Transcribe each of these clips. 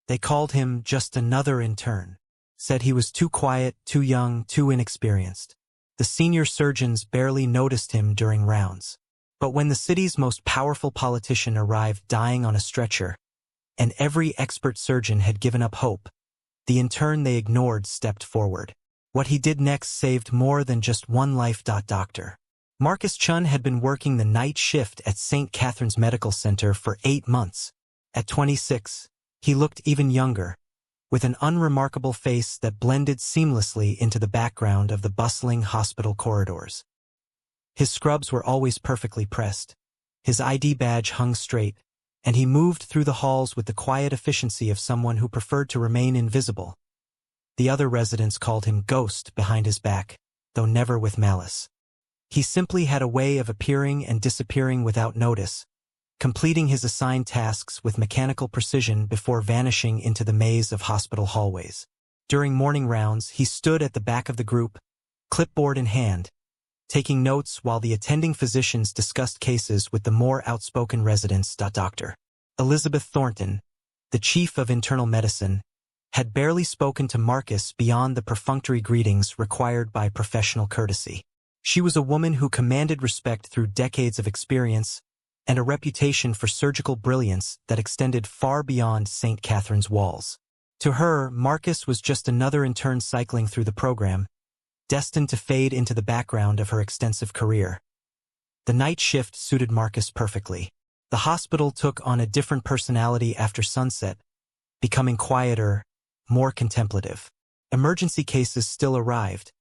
They called him just another intern. Said he was too quiet, too young, too inexperienced. The senior surgeons barely noticed him during rounds. But when the city's most powerful politician arrived dying on a stretcher, and every expert surgeon had given up hope, the intern they ignored stepped forward. What he did next saved more than just one life. Dr. Marcus Chun had been working the night shift at St. Catherine's Medical Center for 8 months. At 26, he looked even younger, with an unremarkable face that blended seamlessly into the background of the bustling hospital corridors. His scrubs were always perfectly pressed, his ID badge hung straight, and he moved through the halls with the quiet efficiency of someone who preferred to remain invisible. The other residents called him Ghost behind his back, though never with malice. He simply had a way of appearing and disappearing without notice, completing his assigned tasks with mechanical precision before vanishing into the maze of hospital hallways. During morning rounds, he stood at the back of the group, clipboard in hand, taking notes while the attending physicians discussed cases with the more outspoken residents. Dr. Elizabeth Thornton, the chief of internal medicine, had barely spoken to Marcus beyond the perfunctory greetings required by professional courtesy. She was a woman who commanded respect through decades of experience and a reputation for surgical brilliance that extended far beyond St. Catherine's walls. To her, Marcus was just another intern cycling through the program, destined to fade into the background of her extensive career. The night shift suited Marcus perfectly. The hospital took on a different personality after sunset, becoming quieter, more contemplative. Emergency cases still arrived,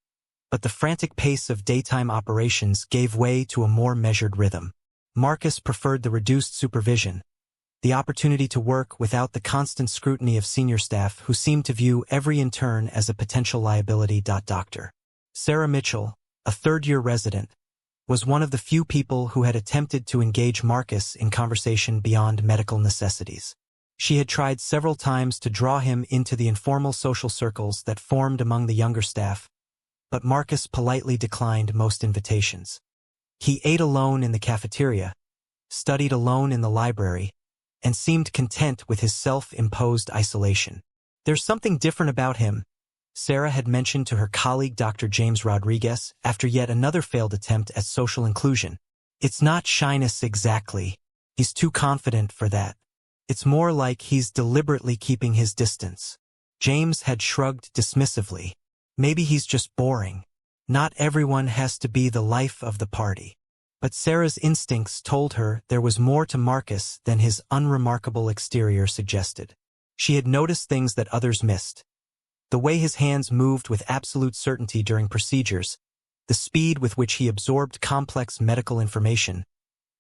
but the frantic pace of daytime operations gave way to a more measured rhythm. Marcus preferred the reduced supervision, the opportunity to work without the constant scrutiny of senior staff who seemed to view every intern as a potential liability. Dr. Sarah Mitchell, a third-year resident, was one of the few people who had attempted to engage Marcus in conversation beyond medical necessities. She had tried several times to draw him into the informal social circles that formed among the younger staff, but Marcus politely declined most invitations. He ate alone in the cafeteria, studied alone in the library, and seemed content with his self-imposed isolation. "There's something different about him," Sarah had mentioned to her colleague Dr. James Rodriguez after yet another failed attempt at social inclusion. "It's not shyness exactly. He's too confident for that. It's more like he's deliberately keeping his distance." James had shrugged dismissively. "Maybe he's just boring. Not everyone has to be the life of the party." But Sarah's instincts told her there was more to Marcus than his unremarkable exterior suggested. She had noticed things that others missed. The way his hands moved with absolute certainty during procedures, the speed with which he absorbed complex medical information,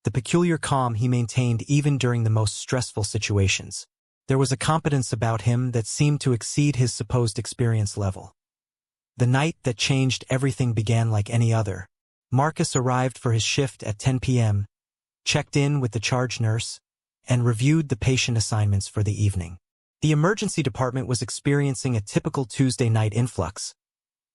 the peculiar calm he maintained even during the most stressful situations. There was a competence about him that seemed to exceed his supposed experience level. The night that changed everything began like any other. Marcus arrived for his shift at 10 p.m., checked in with the charge nurse, and reviewed the patient assignments for the evening. The emergency department was experiencing a typical Tuesday night influx.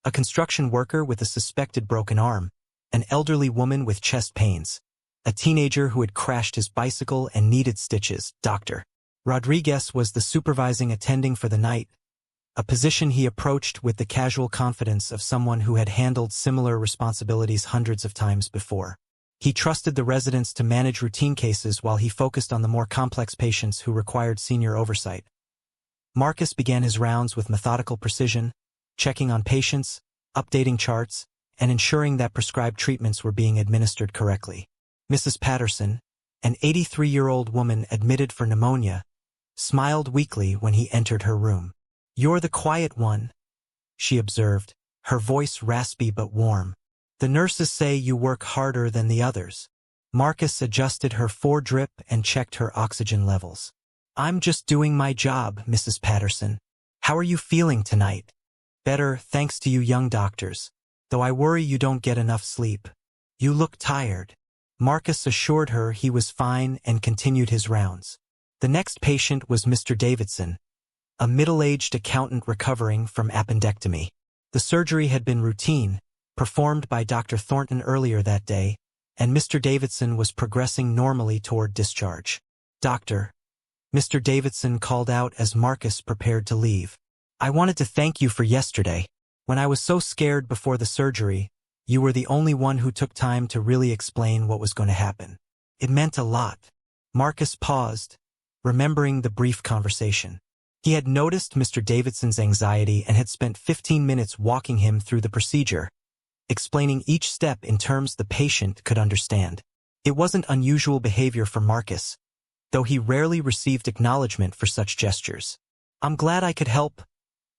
A construction worker with a suspected broken arm, an elderly woman with chest pains, a teenager who had crashed his bicycle and needed stitches. Dr. Rodriguez was the supervising attending for the night, a position he approached with the casual confidence of someone who had handled similar responsibilities hundreds of times before. He trusted the residents to manage routine cases while he focused on the more complex patients who required senior oversight. Marcus began his rounds with methodical precision, checking on patients, updating charts, and ensuring that prescribed treatments were being administered correctly. Mrs. Patterson, an 83-year-old woman admitted for pneumonia, smiled weakly when he entered her room. "You're the quiet one," she observed, her voice raspy but warm. "The nurses say you work harder than the others." Marcus adjusted her foredrip and checked her oxygen levels. "I'm just doing my job, Mrs. Patterson. How are you feeling tonight?" "Better, thanks to you young doctors. Though I worry you don't get enough sleep. You look tired." Marcus assured her he was fine and continued his rounds. The next patient was Mr. Davidson, a middle-aged accountant recovering from appendectomy. The surgery had been routine, performed by Dr. Thornton earlier that day, and Mr. Davidson was progressing normally toward discharge. "Doctor, Mr. Davidson called out as Marcus prepared to leave. "I wanted to thank you for yesterday. When I was so scared before the surgery, you were the only one who took time to really explain what was going to happen. It meant a lot." Marcus paused, remembering the brief conversation. He had noticed Mr. Davidson's anxiety and had spent 15 minutes walking him through the procedure, explaining each step in terms the patient could understand. It wasn't unusual behavior for Marcus, though he rarely received acknowledgement for such gestures. "I'm glad I could help,"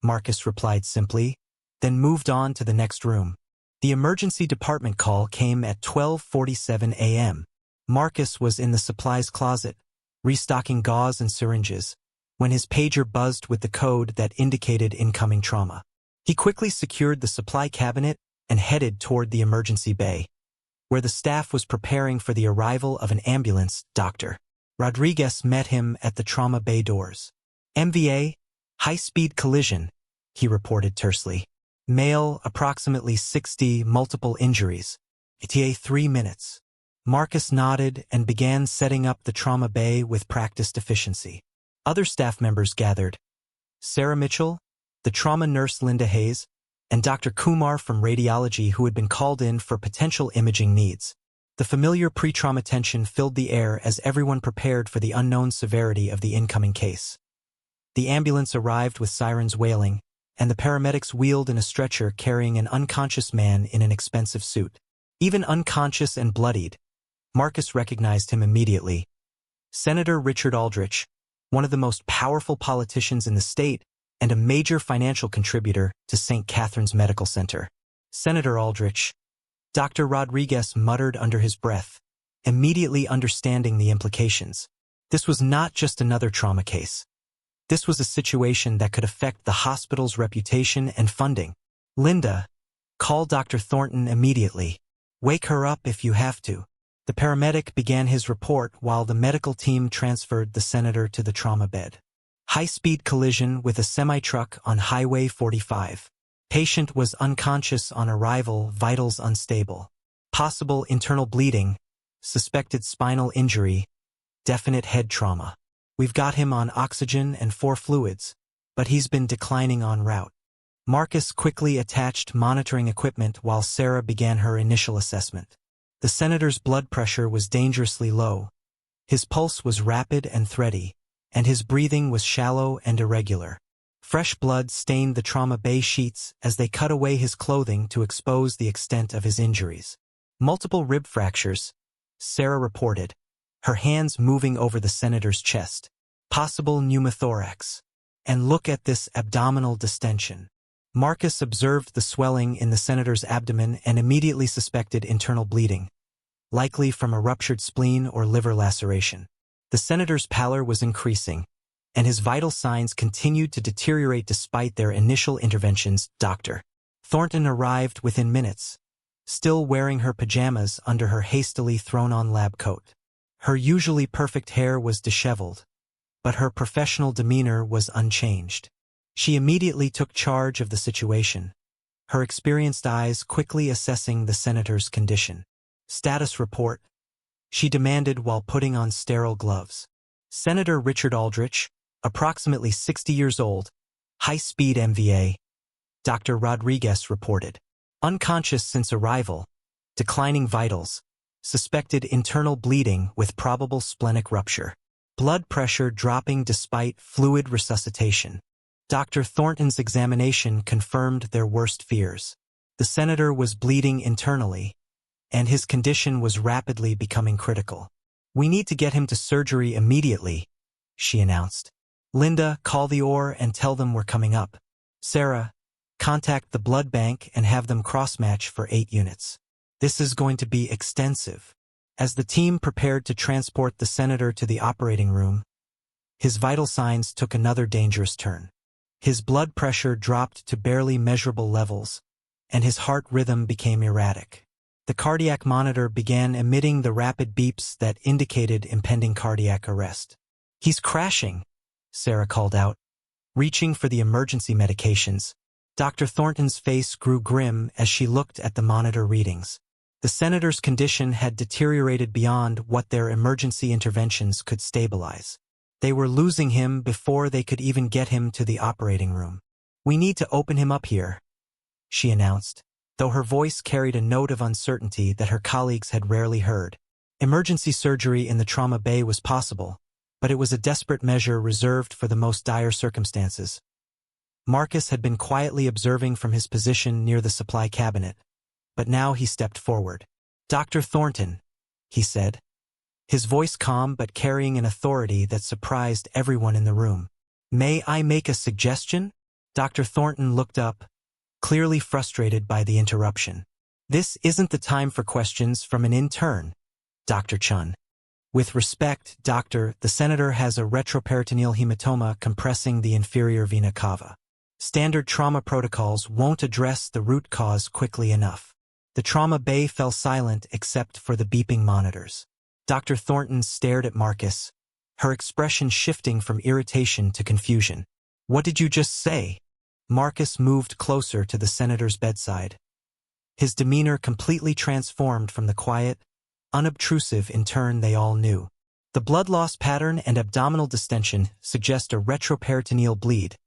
Marcus replied simply, then moved on to the next room. The emergency department call came at 12:47 a.m. Marcus was in the supplies closet, restocking gauze and syringes, when his pager buzzed with the code that indicated incoming trauma. He quickly secured the supply cabinet and headed toward the emergency bay, where the staff was preparing for the arrival of an ambulance. Dr. Rodriguez met him at the trauma bay doors. "MVA, high-speed collision," he reported tersely. "Male, approximately 60, multiple injuries. ETA 3 minutes. Marcus nodded and began setting up the trauma bay with practiced efficiency. Other staff members gathered. Sarah Mitchell, the trauma nurse Linda Hayes, and Dr. Kumar from radiology, who had been called in for potential imaging needs. The familiar pre-trauma tension filled the air as everyone prepared for the unknown severity of the incoming case. The ambulance arrived with sirens wailing, and the paramedics wheeled in a stretcher carrying an unconscious man in an expensive suit. Even unconscious and bloodied, Marcus recognized him immediately. Senator Richard Aldrich, one of the most powerful politicians in the state and a major financial contributor to St. Catherine's Medical Center. "Senator Aldrich," Dr. Rodriguez muttered under his breath, immediately understanding the implications. This was not just another trauma case. This was a situation that could affect the hospital's reputation and funding. "Linda, call Dr. Thornton immediately. Wake her up if you have to." The paramedic began his report while the medical team transferred the senator to the trauma bed. "High-speed collision with a semi-truck on Highway 45. Patient was unconscious on arrival, vitals unstable. Possible internal bleeding, suspected spinal injury, definite head trauma. We've got him on oxygen and 4 fluids, but he's been declining en route." Marcus quickly attached monitoring equipment while Sarah began her initial assessment. The senator's blood pressure was dangerously low. His pulse was rapid and thready, and his breathing was shallow and irregular. Fresh blood stained the trauma bay sheets as they cut away his clothing to expose the extent of his injuries. "Multiple rib fractures," Sarah reported, her hands moving over the senator's chest. "Possible pneumothorax. And look at this abdominal distension." Marcus observed the swelling in the senator's abdomen and immediately suspected internal bleeding, likely from a ruptured spleen or liver laceration. The senator's pallor was increasing, and his vital signs continued to deteriorate despite their initial interventions. Dr. Thornton arrived within minutes, still wearing her pajamas under her hastily thrown-on lab coat. Her usually perfect hair was disheveled, but her professional demeanor was unchanged. She immediately took charge of the situation, her experienced eyes quickly assessing the senator's condition. "Status report," she demanded while putting on sterile gloves. "Senator Richard Aldrich, approximately 60 years old, high-speed MVA," Dr. Rodriguez reported. "Unconscious since arrival, declining vitals, suspected internal bleeding with probable splenic rupture. Blood pressure dropping despite fluid resuscitation." Dr. Thornton's examination confirmed their worst fears. The senator was bleeding internally, and his condition was rapidly becoming critical. "We need to get him to surgery immediately," she announced. "Linda, call the OR and tell them we're coming up. Sarah, contact the blood bank and have them cross-match for 8 units. This is going to be extensive." As the team prepared to transport the senator to the operating room, his vital signs took another dangerous turn. His blood pressure dropped to barely measurable levels, and his heart rhythm became erratic. The cardiac monitor began emitting the rapid beeps that indicated impending cardiac arrest. "He's crashing," Sarah called out. Reaching for the emergency medications, Dr. Thornton's face grew grim as she looked at the monitor readings. The senator's condition had deteriorated beyond what their emergency interventions could stabilize. They were losing him before they could even get him to the operating room. "We need to open him up here," she announced, though her voice carried a note of uncertainty that her colleagues had rarely heard. Emergency surgery in the trauma bay was possible, but it was a desperate measure reserved for the most dire circumstances. Marcus had been quietly observing from his position near the supply cabinet, but now he stepped forward. "Dr. Thornton," he said, his voice calm but carrying an authority that surprised everyone in the room. "May I make a suggestion?" Dr. Thornton looked up, clearly frustrated by the interruption. "This isn't the time for questions from an intern, Dr. Chun. With respect, Doctor, the senator has a retroperitoneal hematoma compressing the inferior vena cava. Standard trauma protocols won't address the root cause quickly enough." The trauma bay fell silent except for the beeping monitors. Dr. Thornton stared at Marcus, her expression shifting from irritation to confusion. "What did you just say?" Marcus moved closer to the senator's bedside. His demeanor completely transformed from the quiet, unobtrusive intern they all knew. "The blood loss pattern and abdominal distension suggest a retroperitoneal bleed,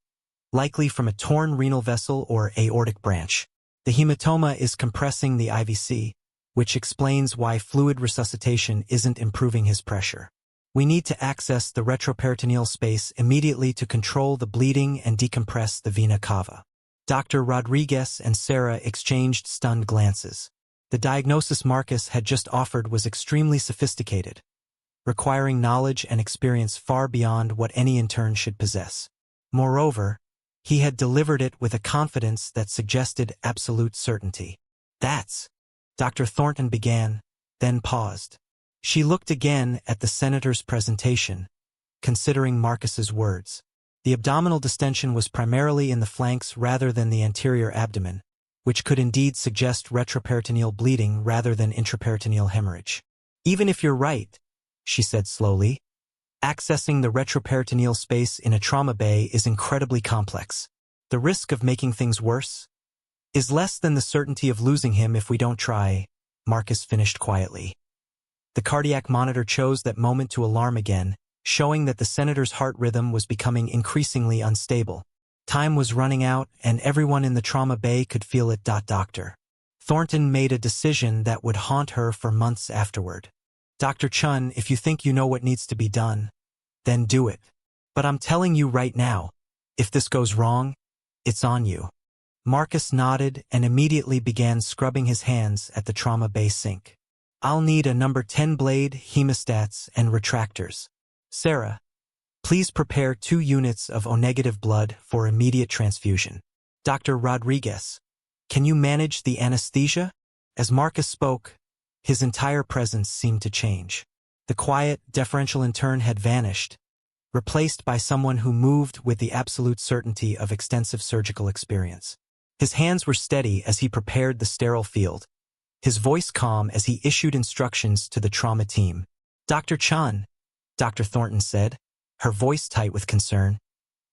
likely from a torn renal vessel or aortic branch. The hematoma is compressing the IVC, which explains why fluid resuscitation isn't improving his pressure. We need to access the retroperitoneal space immediately to control the bleeding and decompress the vena cava." Dr. Rodriguez and Sarah exchanged stunned glances. The diagnosis Marcus had just offered was extremely sophisticated, requiring knowledge and experience far beyond what any intern should possess. Moreover, he had delivered it with a confidence that suggested absolute certainty. "That's..." Dr. Thornton began, then paused. She looked again at the senator's presentation, considering Marcus's words. The abdominal distension was primarily in the flanks rather than the anterior abdomen, which could indeed suggest retroperitoneal bleeding rather than intraperitoneal hemorrhage. "Even if you're right," she said slowly, "accessing the retroperitoneal space in a trauma bay is incredibly complex. The risk of making things worse is less than the certainty of losing him if we don't try," Marcus finished quietly. The cardiac monitor chose that moment to alarm again, showing that the senator's heart rhythm was becoming increasingly unstable. Time was running out, and everyone in the trauma bay could feel it. Dr. Thornton made a decision that would haunt her for months afterward. "Dr. Chun, if you think you know what needs to be done, then do it. But I'm telling you right now, if this goes wrong, it's on you." Marcus nodded and immediately began scrubbing his hands at the trauma bay sink. "I'll need a number 10 blade, hemostats, and retractors. Sarah, please prepare 2 units of O-negative blood for immediate transfusion. Dr. Rodriguez, can you manage the anesthesia?" As Marcus spoke, his entire presence seemed to change. The quiet, deferential intern had vanished, replaced by someone who moved with the absolute certainty of extensive surgical experience. His hands were steady as he prepared the sterile field, his voice calm as he issued instructions to the trauma team. "Dr. Chun," Dr. Thornton said, her voice tight with concern,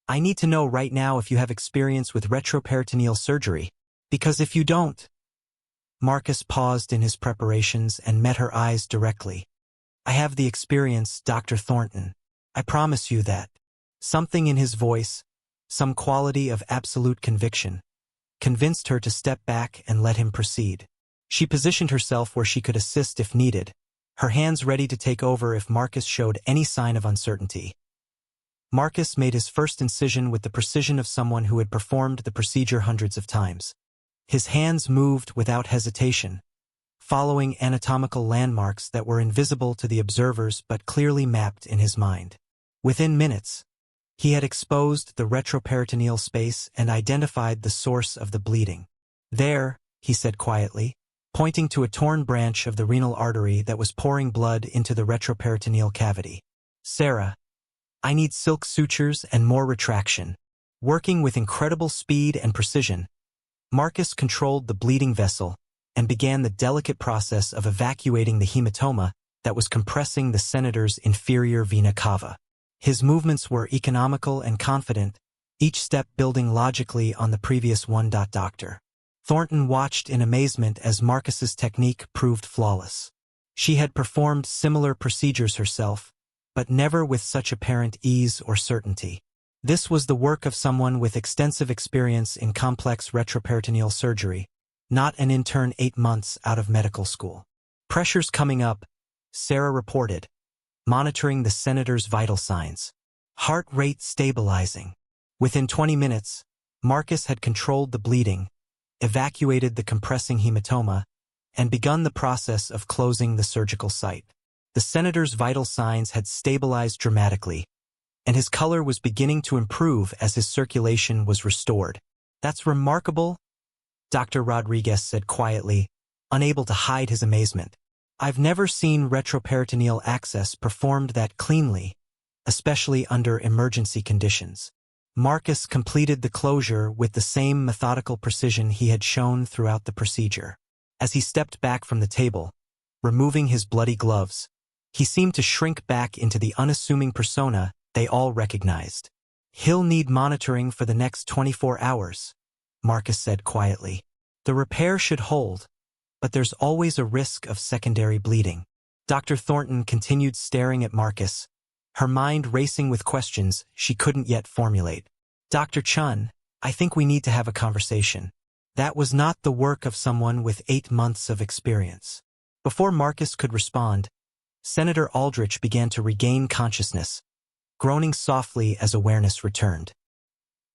"I need to know right now if you have experience with retroperitoneal surgery, because if you don't..." Marcus paused in his preparations and met her eyes directly. "I have the experience, Dr. Thornton. I promise you that." Something in his voice, some quality of absolute conviction, convinced her to step back and let him proceed. She positioned herself where she could assist if needed, her hands ready to take over if Marcus showed any sign of uncertainty. Marcus made his first incision with the precision of someone who had performed the procedure hundreds of times. His hands moved without hesitation, following anatomical landmarks that were invisible to the observers but clearly mapped in his mind. Within minutes, he had exposed the retroperitoneal space and identified the source of the bleeding. "There," he said quietly, pointing to a torn branch of the renal artery that was pouring blood into the retroperitoneal cavity. "Sarah, I need silk sutures and more retraction." Working with incredible speed and precision, Marcus controlled the bleeding vessel and began the delicate process of evacuating the hematoma that was compressing the senator's inferior vena cava. His movements were economical and confident, each step building logically on the previous one. Dr. Thornton watched in amazement as Marcus's technique proved flawless. She had performed similar procedures herself, but never with such apparent ease or certainty. This was the work of someone with extensive experience in complex retroperitoneal surgery, not an intern 8 months out of medical school. "Pressure's coming up," Sarah reported, monitoring the senator's vital signs. Heart rate stabilizing. Within 20 minutes, Marcus had controlled the bleeding, evacuated the compressing hematoma, and begun the process of closing the surgical site. The senator's vital signs had stabilized dramatically, and his color was beginning to improve as his circulation was restored. "That's remarkable," Dr. Rodriguez said quietly, unable to hide his amazement. "I've never seen retroperitoneal access performed that cleanly, especially under emergency conditions." Marcus completed the closure with the same methodical precision he had shown throughout the procedure. As he stepped back from the table, removing his bloody gloves, he seemed to shrink back into the unassuming persona they all recognized. "He'll need monitoring for the next 24 hours, Marcus said quietly. "The repair should hold, but there's always a risk of secondary bleeding." Dr. Thornton continued staring at Marcus, her mind racing with questions she couldn't yet formulate. "Dr. Chun, I think we need to have a conversation. That was not the work of someone with 8 months of experience." Before Marcus could respond, Senator Aldrich began to regain consciousness, groaning softly as awareness returned.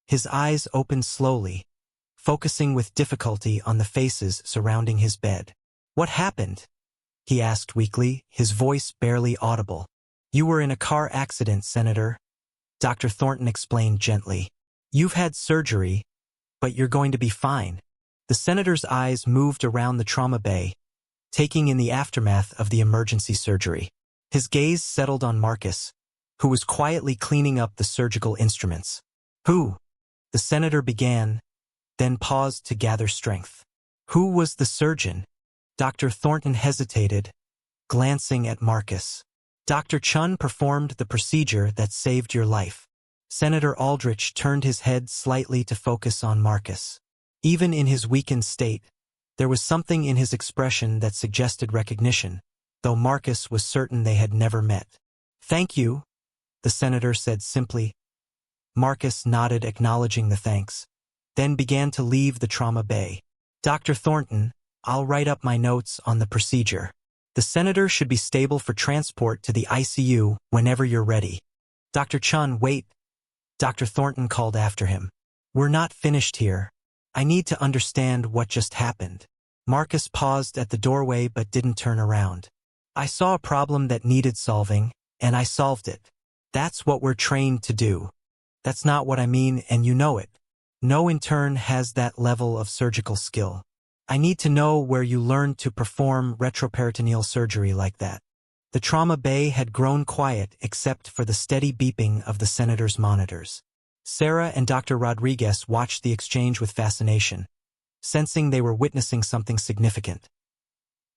His eyes opened slowly, focusing with difficulty on the faces surrounding his bed. "What happened?" he asked weakly, his voice barely audible. "You were in a car accident, Senator," Dr. Thornton explained gently. "You've had surgery, but you're going to be fine." The senator's eyes moved around the trauma bay, taking in the aftermath of the emergency surgery. His gaze settled on Marcus, who was quietly cleaning up the surgical instruments. "Who?" the senator began, then paused to gather strength. "Who was the surgeon?" Dr. Thornton hesitated, glancing at Marcus. "Dr. Chun performed the procedure that saved your life." Senator Aldrich turned his head slightly to focus on Marcus. Even in his weakened state, there was something in his expression that suggested recognition, though Marcus was certain they had never met. "Thank you," the senator said simply. Marcus nodded, acknowledging the thanks, then began to leave the trauma bay. "Dr. Thornton, I'll write up my notes on the procedure. The senator should be stable for transport to the ICU whenever you're ready." "Dr. Chun, wait," Dr. Thornton called after him. "We're not finished here. I need to understand what just happened." Marcus paused at the doorway but didn't turn around. "I saw a problem that needed solving, and I solved it. That's what we're trained to do." "That's not what I mean, and you know it. No intern has that level of surgical skill. I need to know where you learned to perform retroperitoneal surgery like that." The trauma bay had grown quiet except for the steady beeping of the senator's monitors. Sarah and Dr. Rodriguez watched the exchange with fascination, sensing they were witnessing something significant.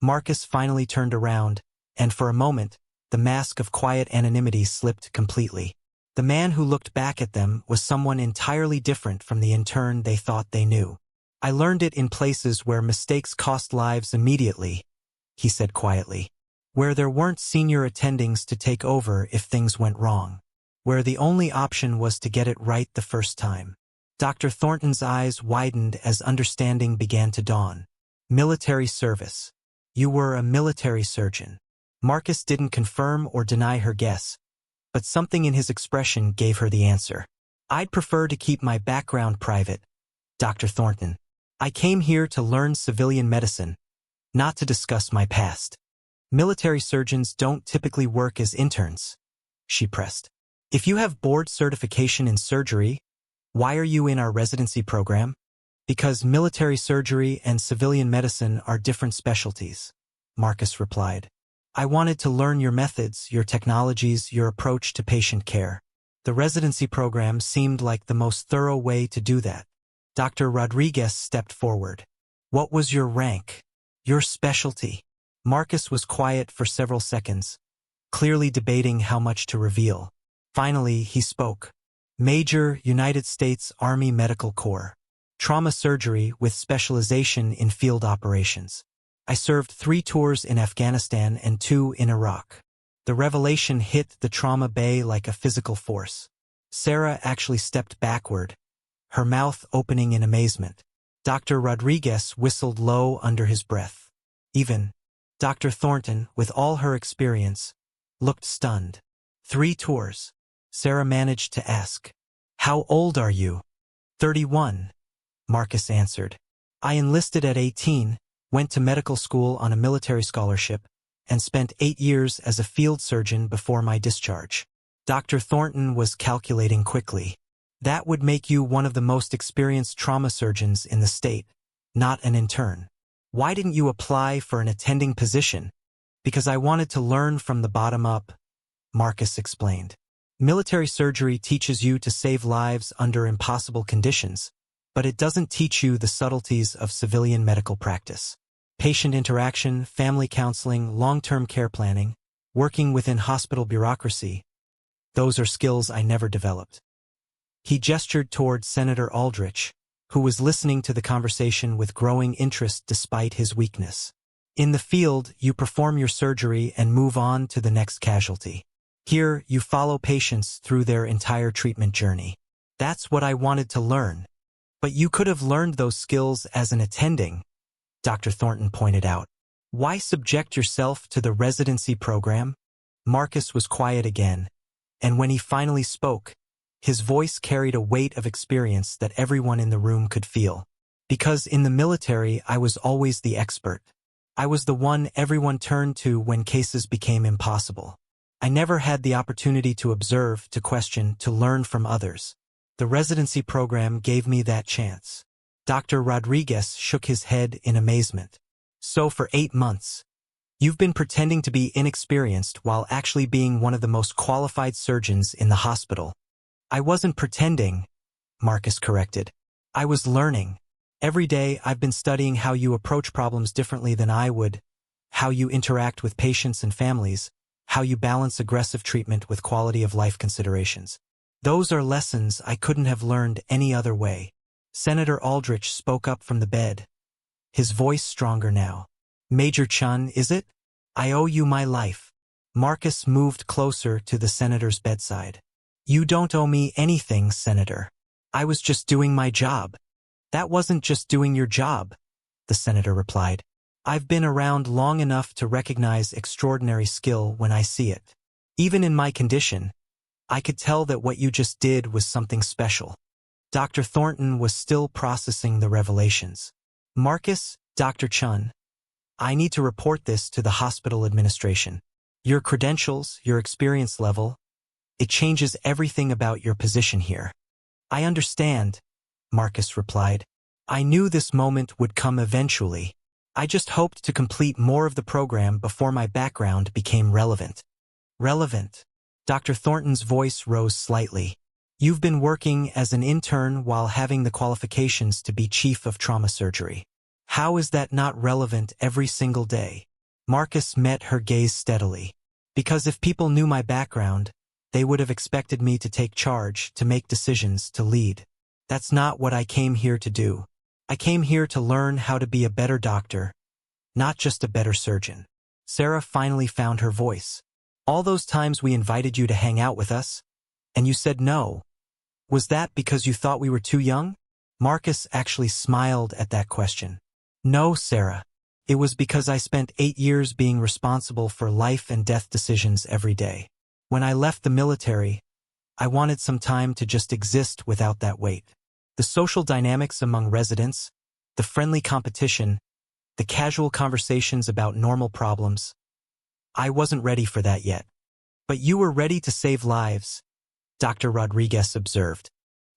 Marcus finally turned around, and for a moment, the mask of quiet anonymity slipped completely. The man who looked back at them was someone entirely different from the intern they thought they knew. "I learned it in places where mistakes cost lives immediately," he said quietly. "Where there weren't senior attendings to take over if things went wrong. Where the only option was to get it right the first time." Dr. Thornton's eyes widened as understanding began to dawn. "Military service. You were a military surgeon." Marcus didn't confirm or deny her guess, but something in his expression gave her the answer. "I'd prefer to keep my background private, Dr. Thornton. I came here to learn civilian medicine, not to discuss my past. Military surgeons don't typically work as interns," she pressed. "If you have board certification in surgery, why are you in our residency program?" "Because military surgery and civilian medicine are different specialties," Marcus replied. "I wanted to learn your methods, your technologies, your approach to patient care. The residency program seemed like the most thorough way to do that." Dr. Rodriguez stepped forward. "What was your rank? Your specialty?" Marcus was quiet for several seconds, clearly debating how much to reveal. Finally, he spoke. "Major, United States Army Medical Corps. Trauma surgery with specialization in field operations. I served 3 tours in Afghanistan and 2 in Iraq." The revelation hit the trauma bay like a physical force. Sarah actually stepped backward, her mouth opening in amazement. Dr. Rodriguez whistled low under his breath. Even Dr. Thornton, with all her experience, looked stunned. 3 tours. Sarah managed to ask, "How old are you?" 31, Marcus answered. "I enlisted at 18, went to medical school on a military scholarship, and spent 8 years as a field surgeon before my discharge." Dr. Thornton was calculating quickly. "That would make you one of the most experienced trauma surgeons in the state, not an intern. Why didn't you apply for an attending position?" "Because I wanted to learn from the bottom up," Marcus explained. "Military surgery teaches you to save lives under impossible conditions, but it doesn't teach you the subtleties of civilian medical practice. Patient interaction, family counseling, long-term care planning, working within hospital bureaucracy, those are skills I never developed." He gestured toward Senator Aldrich, who was listening to the conversation with growing interest despite his weakness. "In the field, you perform your surgery and move on to the next casualty. Here, you follow patients through their entire treatment journey. That's what I wanted to learn." "But you could have learned those skills as an attending," Dr. Thornton pointed out. "Why subject yourself to the residency program?" Marcus was quiet again, and when he finally spoke, his voice carried a weight of experience that everyone in the room could feel. "Because in the military, I was always the expert. I was the one everyone turned to when cases became impossible. I never had the opportunity to observe, to question, to learn from others. The residency program gave me that chance." Dr. Rodriguez shook his head in amazement. "So for 8 months, you've been pretending to be inexperienced while actually being one of the most qualified surgeons in the hospital." "I wasn't pretending," Marcus corrected. "I was learning. Every day I've been studying how you approach problems differently than I would, how you interact with patients and families, how you balance aggressive treatment with quality of life considerations. Those are lessons I couldn't have learned any other way." Senator Aldrich spoke up from the bed, his voice stronger now. "Major Chun, is it? I owe you my life." Marcus moved closer to the senator's bedside. "You don't owe me anything, Senator. I was just doing my job." "That wasn't just doing your job," the senator replied. "I've been around long enough to recognize extraordinary skill when I see it. Even in my condition, I could tell that what you just did was something special." Dr. Thornton was still processing the revelations. "Marcus, Dr. Chun, I need to report this to the hospital administration. Your credentials, your experience level, it changes everything about your position here." "I understand," Marcus replied. "I knew this moment would come eventually. I just hoped to complete more of the program before my background became relevant." "Relevant?" Dr. Thornton's voice rose slightly. "You've been working as an intern while having the qualifications to be chief of trauma surgery. How is that not relevant every single day?" Marcus met her gaze steadily. "Because if people knew my background, they would have expected me to take charge, to make decisions, to lead. That's not what I came here to do. I came here to learn how to be a better doctor, not just a better surgeon." Sarah finally found her voice. "All those times we invited you to hang out with us, and you said no. Was that because you thought we were too young?" Marcus actually smiled at that question. "No, Sarah. It was because I spent 8 years being responsible for life and death decisions every day. When I left the military, I wanted some time to just exist without that weight. The social dynamics among residents, the friendly competition, the casual conversations about normal problems. I wasn't ready for that yet. But you were ready to save lives," Dr. Rodriguez observed.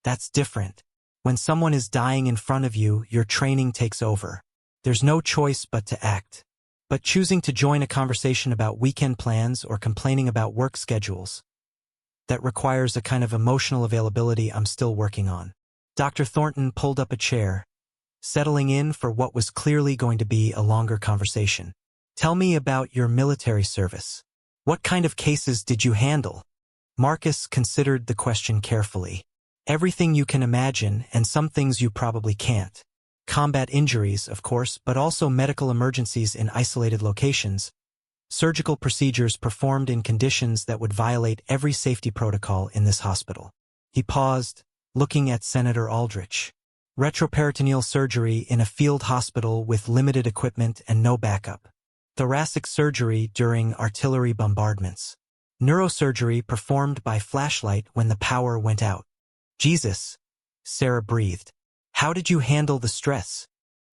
"That's different. When someone is dying in front of you, your training takes over. There's no choice but to act. But choosing to join a conversation about weekend plans or complaining about work schedules, that requires a kind of emotional availability I'm still working on." Dr. Thornton pulled up a chair, settling in for what was clearly going to be a longer conversation. "Tell me about your military service. What kind of cases did you handle?" Marcus considered the question carefully. "Everything you can imagine and some things you probably can't. Combat injuries, of course, but also medical emergencies in isolated locations, surgical procedures performed in conditions that would violate every safety protocol in this hospital. He paused, looking at Senator Aldrich. Retroperitoneal surgery in a field hospital with limited equipment and no backup. Thoracic surgery during artillery bombardments. Neurosurgery performed by flashlight when the power went out. Jesus, Sarah breathed. How did you handle the stress?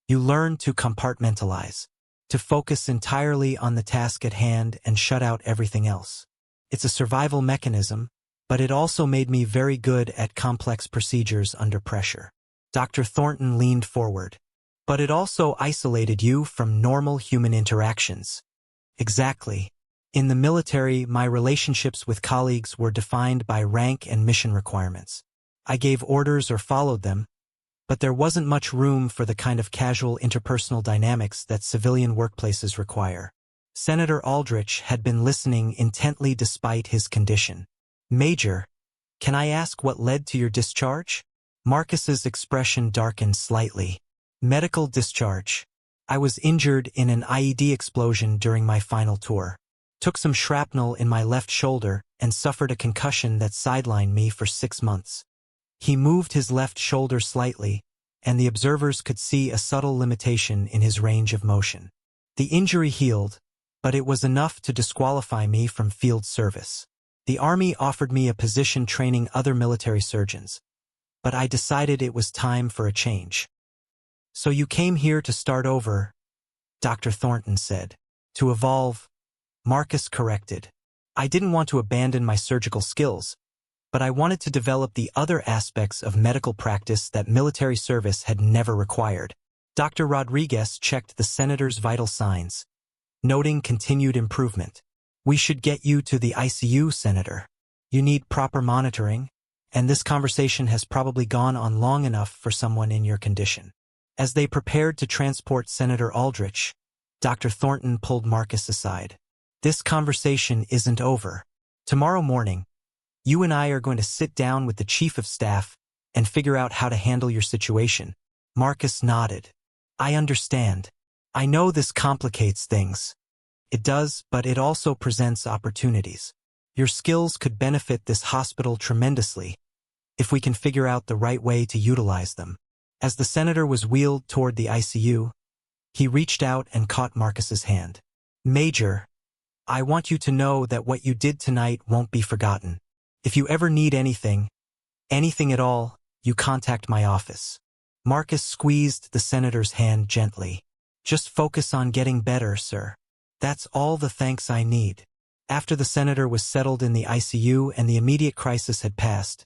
You learned to compartmentalize, to focus entirely on the task at hand and shut out everything else. It's a survival mechanism, but it also made me very good at complex procedures under pressure. Dr. Thornton leaned forward. But it also isolated you from normal human interactions. Exactly. In the military, my relationships with colleagues were defined by rank and mission requirements. I gave orders or followed them, but there wasn't much room for the kind of casual interpersonal dynamics that civilian workplaces require. Senator Aldrich had been listening intently despite his condition. Major, can I ask what led to your discharge? Marcus's expression darkened slightly. Medical discharge. I was injured in an IED explosion during my final tour. Took some shrapnel in my left shoulder and suffered a concussion that sidelined me for 6 months. He moved his left shoulder slightly, and the observers could see a subtle limitation in his range of motion. The injury healed, but it was enough to disqualify me from field service. The Army offered me a position training other military surgeons, but I decided it was time for a change. So you came here to start over, Dr. Thornton said. To evolve, Marcus corrected. I didn't want to abandon my surgical skills, but I wanted to develop the other aspects of medical practice that military service had never required. Dr. Rodriguez checked the senator's vital signs, noting continued improvement. We should get you to the ICU, Senator. You need proper monitoring, and this conversation has probably gone on long enough for someone in your condition. As they prepared to transport Senator Aldrich, Dr. Thornton pulled Marcus aside. This conversation isn't over. Tomorrow morning, you and I are going to sit down with the Chief of Staff and figure out how to handle your situation. Marcus nodded. I understand. I know this complicates things. It does, but it also presents opportunities. Your skills could benefit this hospital tremendously if we can figure out the right way to utilize them. As the senator was wheeled toward the ICU, he reached out and caught Marcus's hand. Major, I want you to know that what you did tonight won't be forgotten. If you ever need anything at all, you contact my office. Marcus squeezed the senator's hand gently. Just focus on getting better, sir. That's all the thanks I need. After the senator was settled in the ICU and the immediate crisis had passed,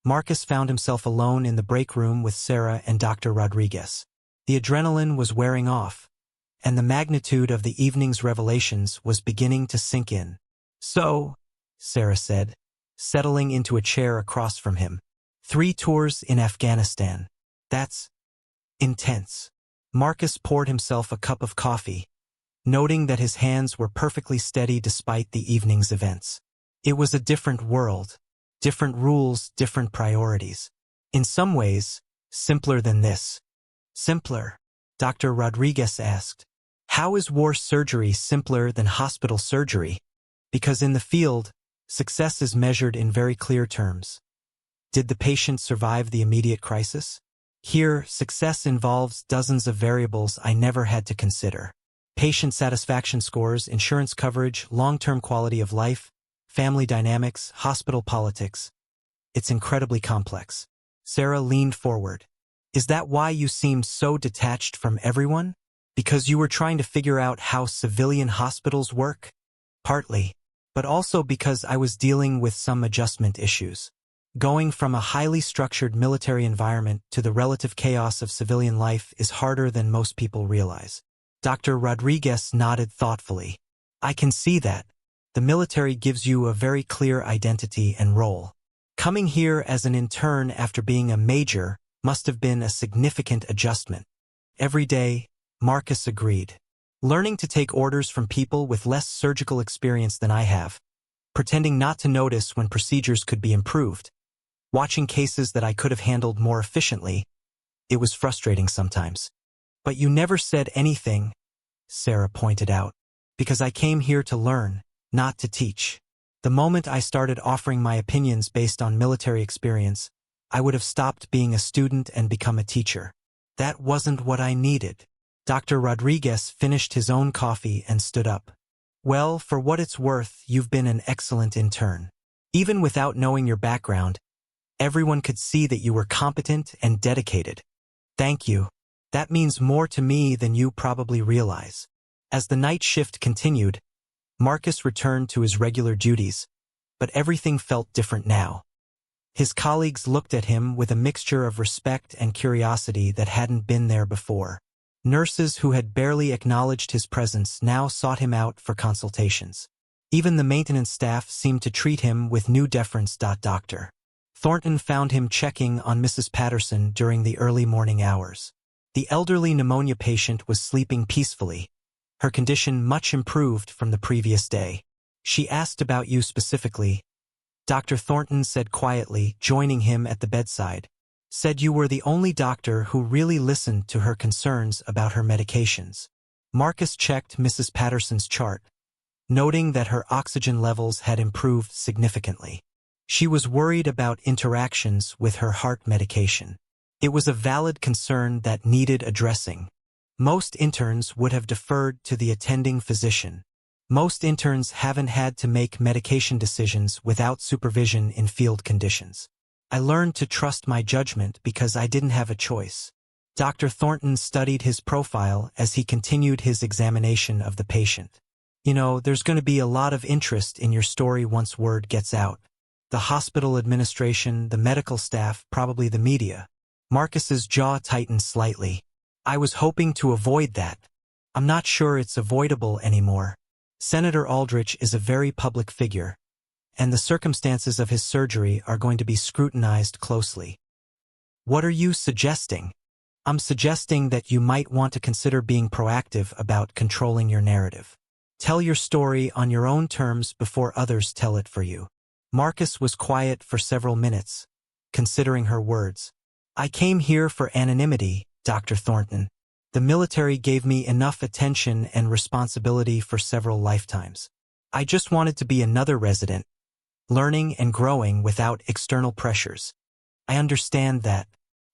Marcus found himself alone in the break room with Sarah and Dr. Rodriguez. The adrenaline was wearing off, and the magnitude of the evening's revelations was beginning to sink in. So, Sarah said, settling into a chair across from him. 3 tours in Afghanistan. That's intense. Marcus poured himself a cup of coffee, noting that his hands were perfectly steady despite the evening's events. It was a different world, different rules, different priorities. In some ways, simpler than this. Simpler? Dr. Rodriguez asked. How is war surgery simpler than hospital surgery? Because in the field, success is measured in very clear terms. Did the patient survive the immediate crisis? Here, success involves dozens of variables I never had to consider. Patient satisfaction scores, insurance coverage, long-term quality of life, family dynamics, hospital politics. It's incredibly complex. Sarah leaned forward. Is that why you seemed so detached from everyone? Because you were trying to figure out how civilian hospitals work? Partly, but also because I was dealing with some adjustment issues. Going from a highly structured military environment to the relative chaos of civilian life is harder than most people realize. Dr. Rodriguez nodded thoughtfully. I can see that. The military gives you a very clear identity and role. Coming here as an intern after being a major must have been a significant adjustment. Every day, Marcus agreed. Learning to take orders from people with less surgical experience than I have, pretending not to notice when procedures could be improved, watching cases that I could have handled more efficiently. It was frustrating sometimes. But you never said anything, Sarah pointed out. Because I came here to learn, not to teach. The moment I started offering my opinions based on military experience, I would have stopped being a student and become a teacher. That wasn't what I needed. Dr. Rodriguez finished his own coffee and stood up. Well, for what it's worth, you've been an excellent intern. Even without knowing your background, everyone could see that you were competent and dedicated. Thank you. That means more to me than you probably realize. As the night shift continued, Marcus returned to his regular duties, but everything felt different now. His colleagues looked at him with a mixture of respect and curiosity that hadn't been there before. Nurses who had barely acknowledged his presence now sought him out for consultations. Even the maintenance staff seemed to treat him with new deference. Dr. Thornton found him checking on Mrs. Patterson during the early morning hours. The elderly pneumonia patient was sleeping peacefully, her condition much improved from the previous day. She asked about you specifically. Dr. Thornton said quietly, joining him at the bedside. Said you were the only doctor who really listened to her concerns about her medications. Marcus checked Mrs. Patterson's chart, noting that her oxygen levels had improved significantly. She was worried about interactions with her heart medication. It was a valid concern that needed addressing. Most interns would have deferred to the attending physician. Most interns haven't had to make medication decisions without supervision in field conditions. I learned to trust my judgment because I didn't have a choice. Dr. Thornton studied his profile as he continued his examination of the patient. You know, there's going to be a lot of interest in your story once word gets out. The hospital administration, the medical staff, probably the media. Marcus's jaw tightened slightly. I was hoping to avoid that. I'm not sure it's avoidable anymore. Senator Aldrich is a very public figure, and the circumstances of his surgery are going to be scrutinized closely. What are you suggesting? I'm suggesting that you might want to consider being proactive about controlling your narrative. Tell your story on your own terms before others tell it for you. Marcus was quiet for several minutes, considering her words. I came here for anonymity, Dr. Thornton. The military gave me enough attention and responsibility for several lifetimes. I just wanted to be another resident, learning and growing without external pressures. I understand that,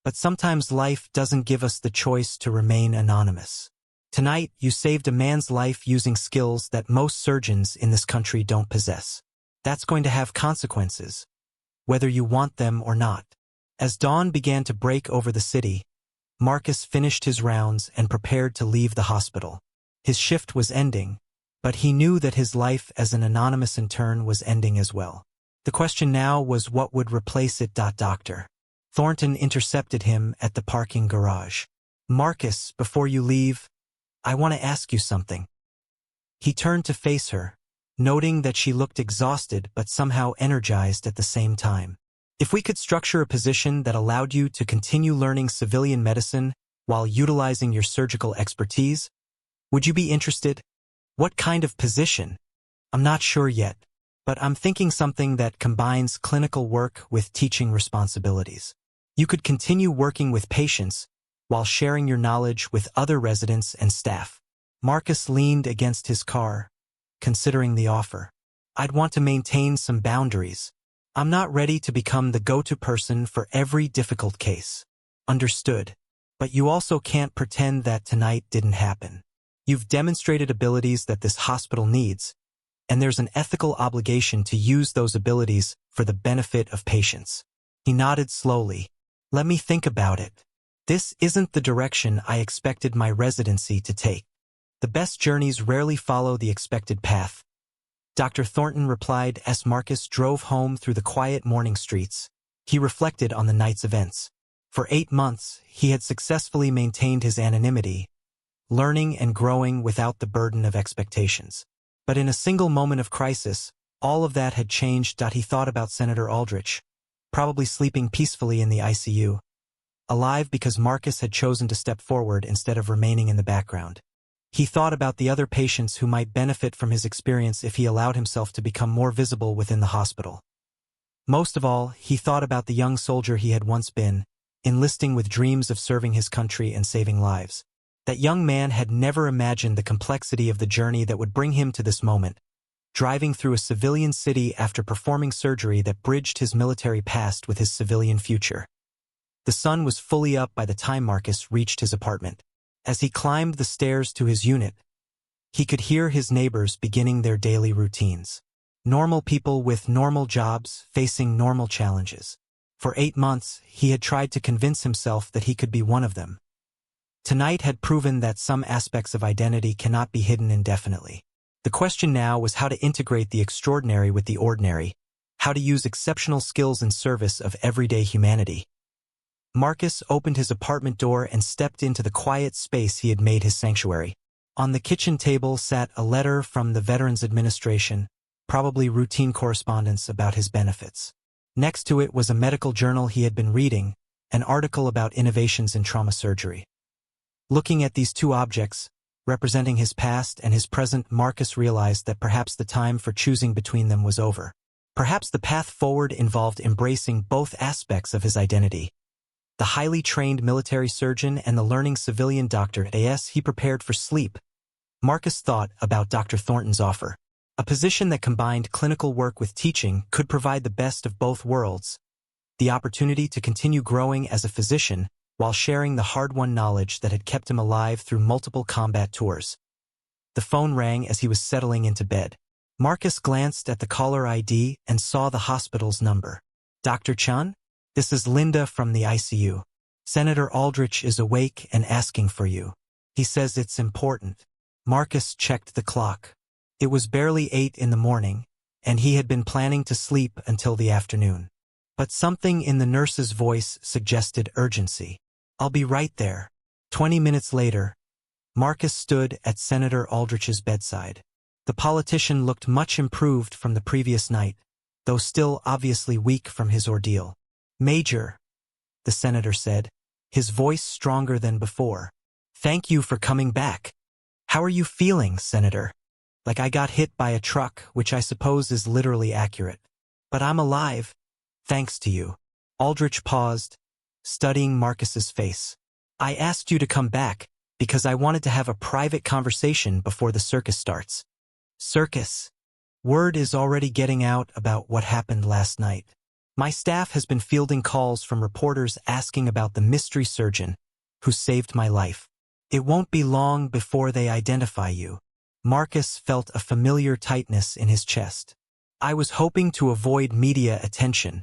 but sometimes life doesn't give us the choice to remain anonymous. Tonight, you saved a man's life using skills that most surgeons in this country don't possess. That's going to have consequences, whether you want them or not. As dawn began to break over the city, Marcus finished his rounds and prepared to leave the hospital. His shift was ending, but he knew that his life as an anonymous intern was ending as well. The question now was what would replace it. Dr. Thornton intercepted him at the parking garage. Marcus, before you leave, I want to ask you something. He turned to face her, noting that she looked exhausted but somehow energized at the same time. If we could structure a position that allowed you to continue learning civilian medicine while utilizing your surgical expertise, would you be interested? What kind of position? I'm not sure yet, but I'm thinking something that combines clinical work with teaching responsibilities. You could continue working with patients while sharing your knowledge with other residents and staff. Marcus leaned against his car, considering the offer. I'd want to maintain some boundaries. I'm not ready to become the go-to person for every difficult case. Understood. But you also can't pretend that tonight didn't happen. You've demonstrated abilities that this hospital needs, and there's an ethical obligation to use those abilities for the benefit of patients. He nodded slowly. Let me think about it. This isn't the direction I expected my residency to take. The best journeys rarely follow the expected path. Dr. Thornton replied as Marcus drove home through the quiet morning streets. He reflected on the night's events. For 8 months, he had successfully maintained his anonymity, learning and growing without the burden of expectations. But in a single moment of crisis, all of that had changed. He thought about Senator Aldrich, probably sleeping peacefully in the ICU, alive because Marcus had chosen to step forward instead of remaining in the background. He thought about the other patients who might benefit from his experience if he allowed himself to become more visible within the hospital. Most of all, he thought about the young soldier he had once been, enlisting with dreams of serving his country and saving lives. That young man had never imagined the complexity of the journey that would bring him to this moment, driving through a civilian city after performing surgery that bridged his military past with his civilian future. The sun was fully up by the time Marcus reached his apartment. As he climbed the stairs to his unit, he could hear his neighbors beginning their daily routines. Normal people with normal jobs facing normal challenges. For 8 months, he had tried to convince himself that he could be one of them. Tonight had proven that some aspects of identity cannot be hidden indefinitely. The question now was how to integrate the extraordinary with the ordinary, how to use exceptional skills in service of everyday humanity. Marcus opened his apartment door and stepped into the quiet space he had made his sanctuary. On the kitchen table sat a letter from the Veterans Administration, probably routine correspondence about his benefits. Next to it was a medical journal he had been reading, an article about innovations in trauma surgery. Looking at these two objects, representing his past and his present, Marcus realized that perhaps the time for choosing between them was over. Perhaps the path forward involved embracing both aspects of his identity. The highly trained military surgeon and the learning civilian doctor. As he prepared for sleep, Marcus thought about Dr. Thornton's offer. A position that combined clinical work with teaching could provide the best of both worlds. The opportunity to continue growing as a physician while sharing the hard-won knowledge that had kept him alive through multiple combat tours. The phone rang as he was settling into bed. Marcus glanced at the caller ID and saw the hospital's number. Dr. Chun? This is Linda from the ICU. Senator Aldrich is awake and asking for you. He says it's important. Marcus checked the clock. It was barely 8 in the morning, and he had been planning to sleep until the afternoon. But something in the nurse's voice suggested urgency. I'll be right there. 20 minutes later, Marcus stood at Senator Aldrich's bedside. The politician looked much improved from the previous night, though still obviously weak from his ordeal. Major, the senator said, his voice stronger than before. Thank you for coming back. How are you feeling, Senator? Like I got hit by a truck, which I suppose is literally accurate. But I'm alive, thanks to you. Aldrich paused, studying Marcus's face. I asked you to come back because I wanted to have a private conversation before the circus starts. Circus. Word is already getting out about what happened last night. My staff has been fielding calls from reporters asking about the mystery surgeon who saved my life. It won't be long before they identify you. Marcus felt a familiar tightness in his chest. I was hoping to avoid media attention.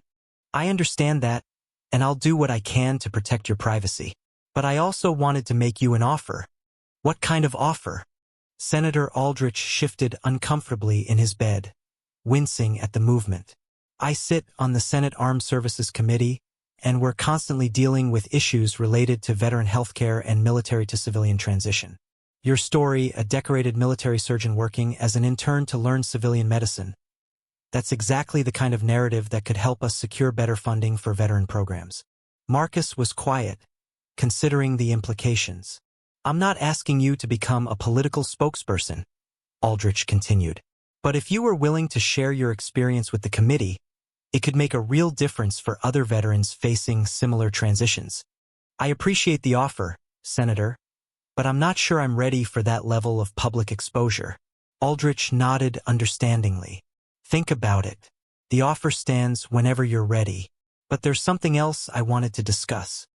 I understand that, and I'll do what I can to protect your privacy. But I also wanted to make you an offer. What kind of offer? Senator Aldrich shifted uncomfortably in his bed, wincing at the movement. I sit on the Senate Armed Services Committee, and we're constantly dealing with issues related to veteran healthcare and military-to-civilian transition. Your story, a decorated military surgeon working as an intern to learn civilian medicine. That's exactly the kind of narrative that could help us secure better funding for veteran programs. Marcus was quiet, considering the implications. I'm not asking you to become a political spokesperson, Aldrich continued. But if you were willing to share your experience with the committee, it could make a real difference for other veterans facing similar transitions. I appreciate the offer, Senator, but I'm not sure I'm ready for that level of public exposure. Aldrich nodded understandingly. Think about it. The offer stands whenever you're ready. But there's something else I wanted to discuss.